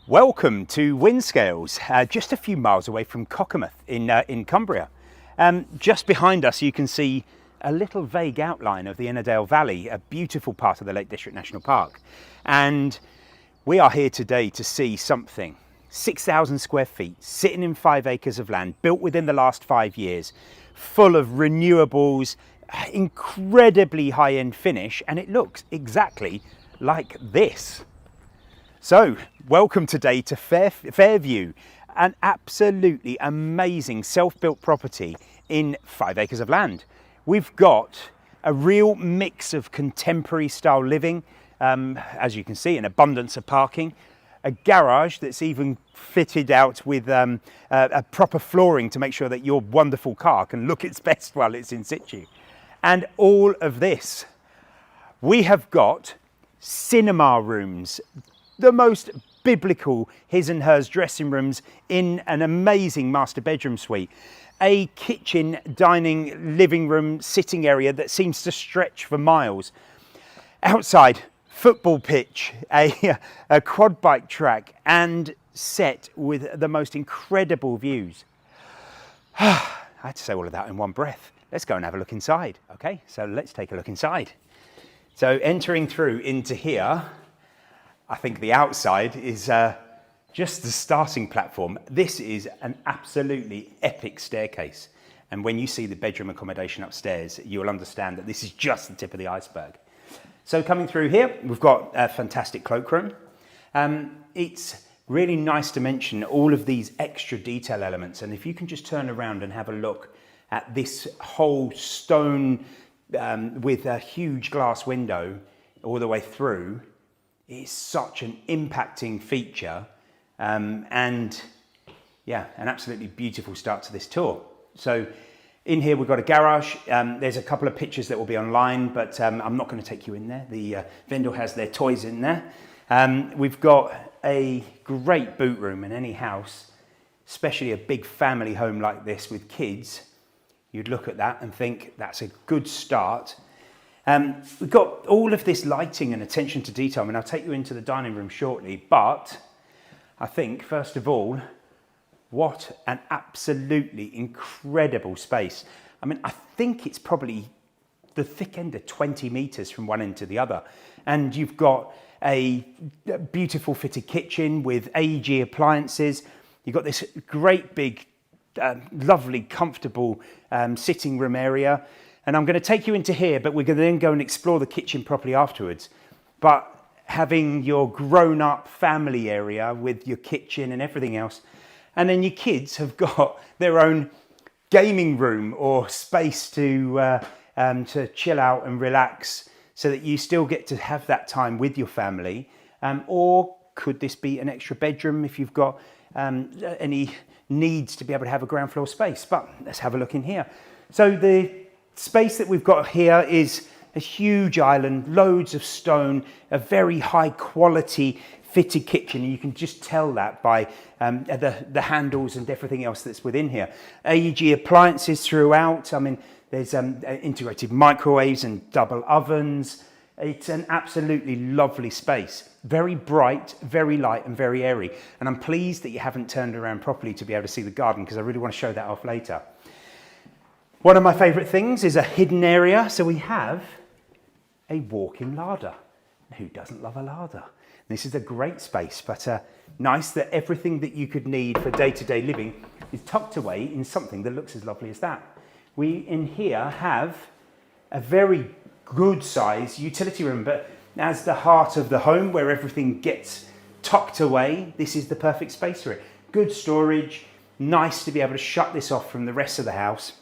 Welcome to Windscales, just a few miles away from Cockermouth in Cumbria. Just behind us you can see a little vague outline of the Innerdale Valley, a beautiful part of the Lake District National Park. And we are here today to see something. 6,000 square feet, sitting in 5 acres of land, built within the last 5 years, full of renewables, incredibly high-end finish, and it looks exactly like this. So, welcome today to Fairview, an absolutely amazing self-built property in 5 acres of land. We've got a real mix of contemporary style living, as you can see, an abundance of parking, a garage that's even fitted out with a proper flooring to make sure that your wonderful car can look its best while it's in situ. And all of this. We have got cinema rooms, the most biblical his and hers dressing rooms in an amazing master bedroom suite, a kitchen, dining, living room, sitting area that seems to stretch for miles. Outside, football pitch, a quad bike track, and set with the most incredible views. I had to say all of that in one breath. Let's go and have a look inside. Okay, so let's take a look inside. So entering through into here, I think the outside is just the starting platform. This is an absolutely epic staircase. And when you see the bedroom accommodation upstairs, you'll understand that this is just the tip of the iceberg. So coming through here, we've got a fantastic cloakroom. It's really nice to mention all of these extra detail elements. And if you can just turn around and have a look at this whole stone with a huge glass window all the way through, it's such an impacting feature, and yeah, an absolutely beautiful start to this tour. So in here we've got a garage. There's a couple of pictures that will be online, but I'm not going to take you in there. The vendor has their toys in there. We've got a great boot room in any house, especially a big family home like this with kids. You'd look at that and think that's a good start. We've got all of this lighting and attention to detail. I mean, I'll take you into the dining room shortly, but I think, first of all, what an absolutely incredible space. I mean, I think it's probably the thick end of 20 meters from one end to the other. And you've got a beautiful fitted kitchen with AEG appliances. You've got this great big, lovely, comfortable sitting room area. And I'm going to take you into here, but we're going to then go and explore the kitchen properly afterwards. But having your grown-up family area with your kitchen and everything else, and then your kids have got their own gaming room or space to chill out and relax, so that you still get to have that time with your family. Or could this be an extra bedroom if you've got any needs to be able to have a ground floor space? But let's have a look in here. So the space that we've got here is a huge island, loads of stone, a very high quality fitted kitchen. And you can just tell that by the handles and everything else that's within here. AEG appliances throughout. I mean, there's integrated microwaves and double ovens. It's an absolutely lovely space. Very bright, very light and very airy. And I'm pleased that you haven't turned around properly to be able to see the garden, because I really want to show that off later. One of my favourite things is a hidden area. So we have a walk-in larder. Who doesn't love a larder? This is a great space, but nice that everything that you could need for day-to-day living is tucked away in something that looks as lovely as that. We in here have a very good size utility room, but as the heart of the home where everything gets tucked away, this is the perfect space for it. Good storage, nice to be able to shut this off from the rest of the house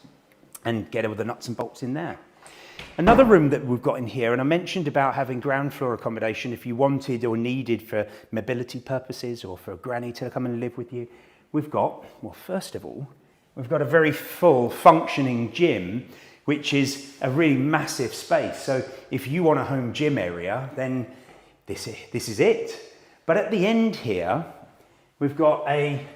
and get all the nuts and bolts in there. Another room that we've got in here, and I mentioned about having ground floor accommodation if you wanted or needed for mobility purposes or for a granny to come and live with you. We've got, well, first of all, we've got a very full functioning gym, which is a really massive space. So if you want a home gym area, then this is it. But at the end here, we've got a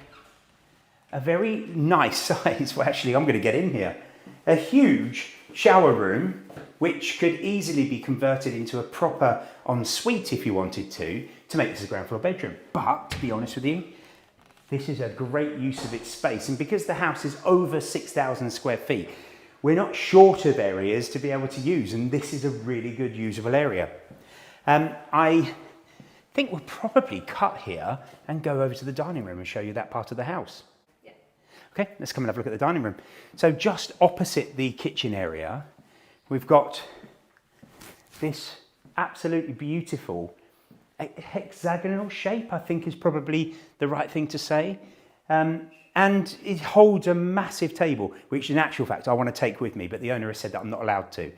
very nice size. Well, actually, I'm going to get in here. A huge shower room which could easily be converted into a proper ensuite if you wanted to make this a ground floor bedroom. But to be honest with you, this is a great use of its space. And because the house is over 6,000 square feet, we're not short of areas to be able to use. And this is a really good usable area. I think we'll probably cut here and go over to the dining room and show you that part of the house. Yeah. Okay, let's come and have a look at the dining room. So just opposite the kitchen area, we've got this absolutely beautiful hexagonal shape, I think is probably the right thing to say. And it holds a massive table, which in actual fact I want to take with me, but the owner has said that I'm not allowed to.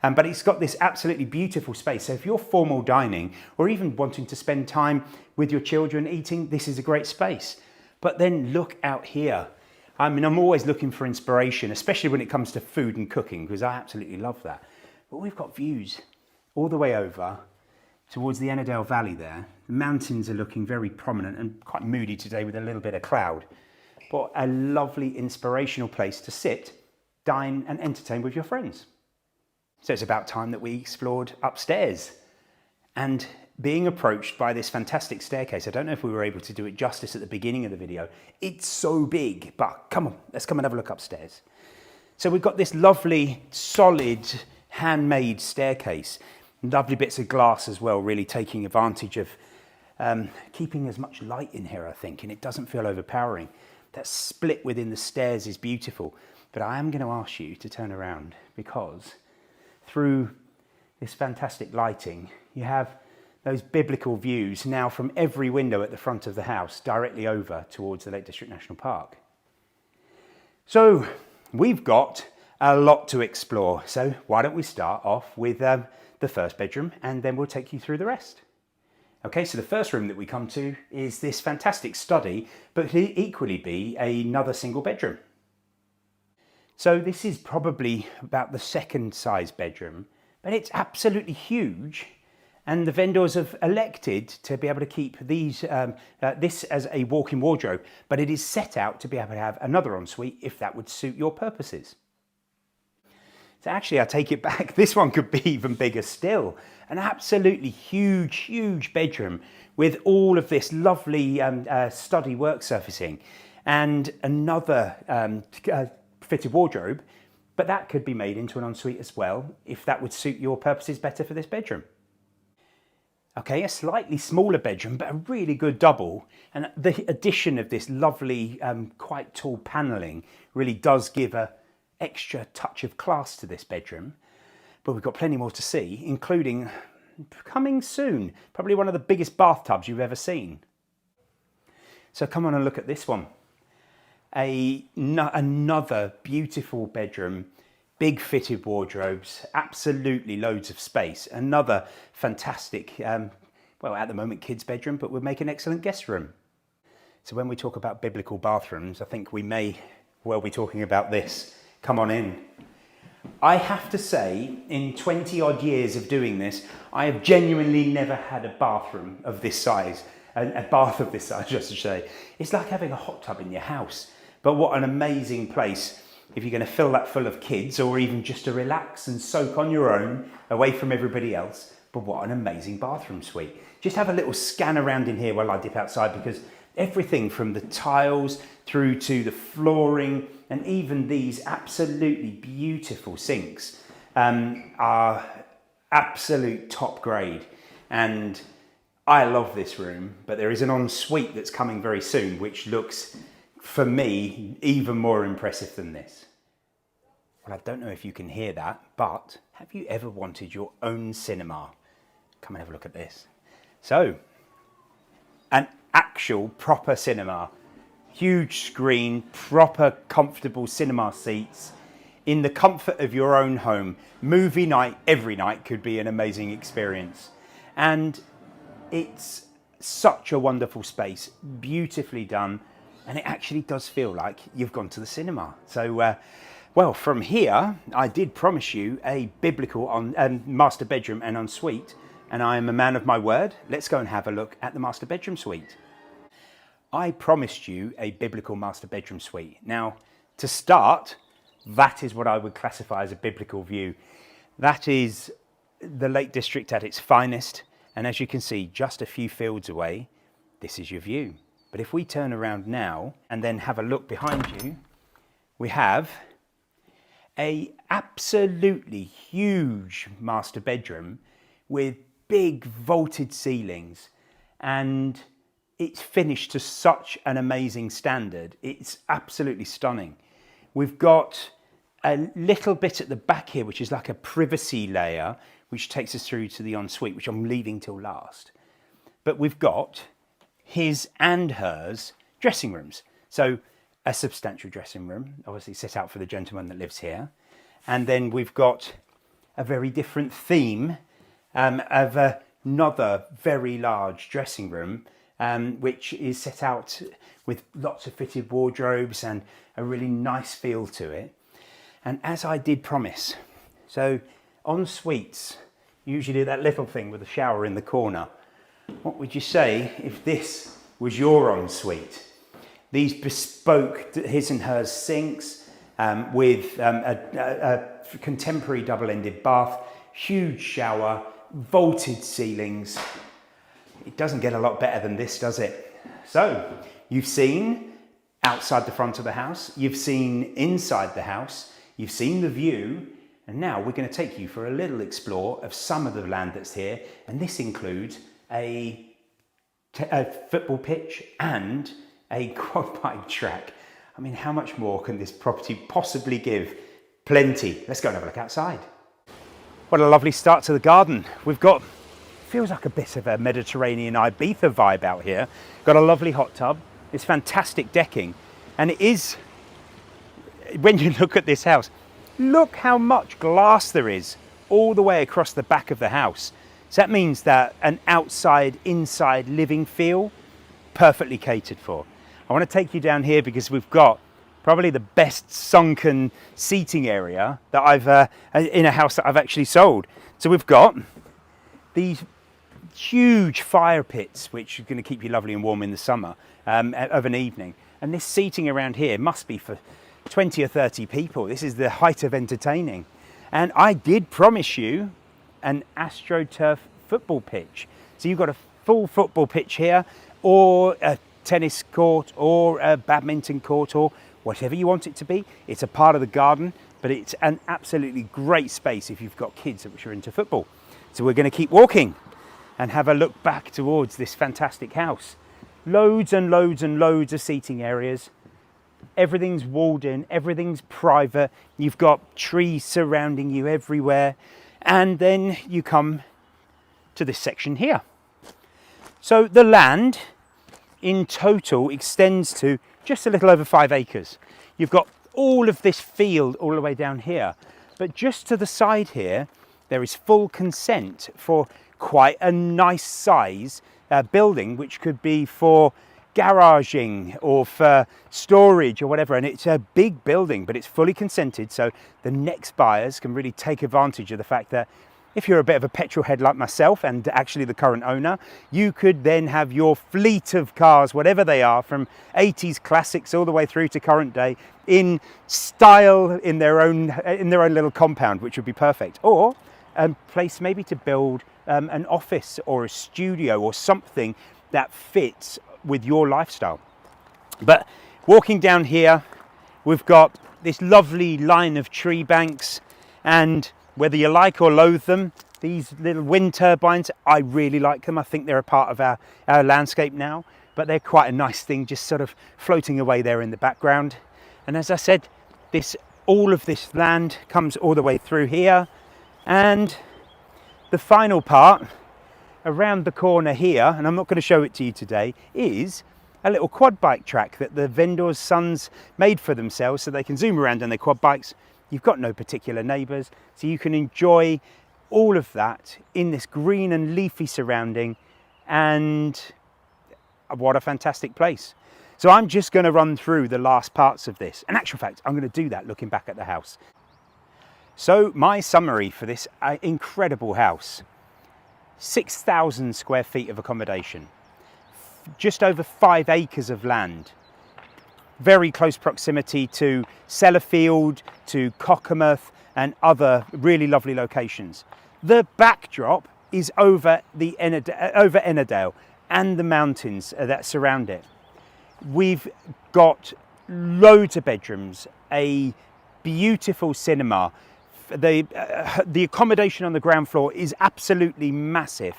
But it's got this absolutely beautiful space. So if you're formal dining or even wanting to spend time with your children eating, this is a great space. But then look out here. I mean, I'm always looking for inspiration, especially when it comes to food and cooking, because I absolutely love that. But we've got views all the way over towards the Ennerdale Valley there. The mountains are looking very prominent and quite moody today with a little bit of cloud. But a lovely inspirational place to sit, dine and entertain with your friends. So it's about time that we explored upstairs and being approached by this fantastic staircase. I don't know if we were able to do it justice at the beginning of the video. It's so big, but come on, let's come and have a look upstairs. So we've got this lovely, solid, handmade staircase. Lovely bits of glass as well, really taking advantage of keeping as much light in here, I think, and it doesn't feel overpowering. That split within the stairs is beautiful, but I am going to ask you to turn around because through this fantastic lighting, you have those biblical views now from every window at the front of the house directly over towards the Lake District National Park. So we've got a lot to explore. So why don't we start off with the first bedroom and then we'll take you through the rest. Okay, so the first room that we come to is this fantastic study, but could equally be another single bedroom. So this is probably about the second size bedroom, but it's absolutely huge. And the vendors have elected to be able to keep this as a walk-in wardrobe, but it is set out to be able to have another ensuite if that would suit your purposes. So actually, I take it back. This one could be even bigger still. An absolutely huge, huge bedroom with all of this lovely study work surfacing and another fitted wardrobe, but that could be made into an ensuite as well if that would suit your purposes better for this bedroom. Okay, a slightly smaller bedroom, but a really good double. And the addition of this lovely, quite tall panelling really does give an extra touch of class to this bedroom. But we've got plenty more to see, including, coming soon, probably one of the biggest bathtubs you've ever seen. So come on and look at this one. Another beautiful bedroom, big fitted wardrobes, absolutely loads of space. Another fantastic, well, at the moment kids' bedroom, but would make an excellent guest room. So when we talk about biblical bathrooms, I think we may well be talking about this. Come on in. I have to say, in 20 odd years of doing this, I have genuinely never had a bathroom of this size, a bath of this size, just to say. It's like having a hot tub in your house. But what an amazing place if you're going to fill that full of kids or even just to relax and soak on your own away from everybody else. But what an amazing bathroom suite. Just have a little scan around in here while I dip outside, because everything from the tiles through to the flooring and even these absolutely beautiful sinks are absolute top grade. And I love this room, but there is an ensuite that's coming very soon, which looks, for me, even more impressive than this. Well, I don't know if you can hear that, but have you ever wanted your own cinema? Come and have a look at this. So, an actual proper cinema. Huge screen, proper comfortable cinema seats in the comfort of your own home. Movie night every night could be an amazing experience. And it's such a wonderful space, beautifully done. And it actually does feel like you've gone to the cinema. So, well, from here, I did promise you a biblical master bedroom and ensuite, and I am a man of my word. Let's go and have a look at the master bedroom suite. I promised you a biblical master bedroom suite. Now, to start, that is what I would classify as a biblical view. That is the Lake District at its finest. And as you can see, just a few fields away, this is your view. But if we turn around now and then have a look behind you, we have a absolutely huge master bedroom with big vaulted ceilings, and it's finished to such an amazing standard. It's absolutely stunning. We've got a little bit at the back here, which is like a privacy layer, which takes us through to the ensuite, which I'm leaving till last. But we've got his and hers dressing rooms. So a substantial dressing room, obviously set out for the gentleman that lives here. And then we've got a very different theme of another very large dressing room, which is set out with lots of fitted wardrobes and a really nice feel to it. And as I did promise, so en suites usually do that little thing with a shower in the corner. What would you say if this was your en suite? These bespoke his and hers sinks with a contemporary double-ended bath, huge shower, vaulted ceilings. It doesn't get a lot better than this, does it? So you've seen outside the front of the house, you've seen inside the house, you've seen the view, and now we're going to take you for a little explore of some of the land that's here. And this includes a football pitch and a quad bike track. I mean, how much more can this property possibly give? Plenty. Let's go and have a look outside. What a lovely start to the garden. We've got, feels like a bit of a Mediterranean Ibiza vibe out here. Got a lovely hot tub. It's fantastic decking. And it is, when you look at this house, look how much glass there is all the way across the back of the house. So that means that an outside, inside living feel, perfectly catered for. I want to take you down here because we've got probably the best sunken seating area that I've in a house that I've actually sold. So we've got these huge fire pits, which are going to keep you lovely and warm in the summer of an evening. And this seating around here must be for 20 or 30 people. This is the height of entertaining. And I did promise you an AstroTurf football pitch. So you've got a full football pitch here, or a tennis court, or a badminton court, or whatever you want it to be. It's a part of the garden, but it's an absolutely great space if you've got kids which are into football. So we're going to keep walking and have a look back towards this fantastic house. Loads and loads and loads of seating areas. Everything's walled in, everything's private. You've got trees surrounding you everywhere. And then you come to this section here. So the land in total extends to just a little over 5 acres. You've got all of this field all the way down here. But just to the side here, there is full consent for quite a nice size building, which could be for garaging or for storage or whatever. And it's a big building, but it's fully consented. So the next buyers can really take advantage of the fact that if you're a bit of a petrol head like myself and actually the current owner, you could then have your fleet of cars, whatever they are, from 80s classics all the way through to current day, in style in their own little compound, which would be perfect. Or a place maybe to build an office or a studio or something that fits with your lifestyle. But walking down here, we've got this lovely line of tree banks, and whether you like or loathe them, these little wind turbines, I really like them. I think they're a part of our landscape now, but they're quite a nice thing, just sort of floating away there in the background. And as I said, all of this land comes all the way through here, and the final part around the corner here, and I'm not going to show it to you today, is a little quad bike track that the vendors' sons made for themselves so they can zoom around on their quad bikes. You've got no particular neighbours, so you can enjoy all of that in this green and leafy surrounding, and what a fantastic place. So I'm just going to run through the last parts of this. In actual fact, I'm going to do that looking back at the house. So my summary for this incredible house: 6,000 square feet of accommodation, just over 5 acres of land, very close proximity to Sellafield, to Cockermouth, and other really lovely locations. The backdrop is over Ennerdale and the mountains that surround it. We've got loads of bedrooms, a beautiful cinema. The accommodation on the ground floor is absolutely massive,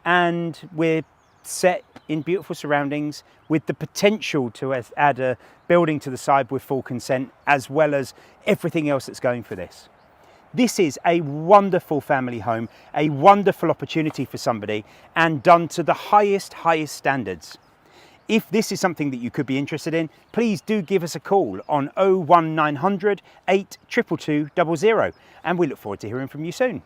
and we're set in beautiful surroundings with the potential to add a building to the side with full consent, as well as everything else that's going for this. This is a wonderful family home, a wonderful opportunity for somebody, and done to the highest standards. If this is something that you could be interested in, please do give us a call on 01900 822 00, and we look forward to hearing from you soon.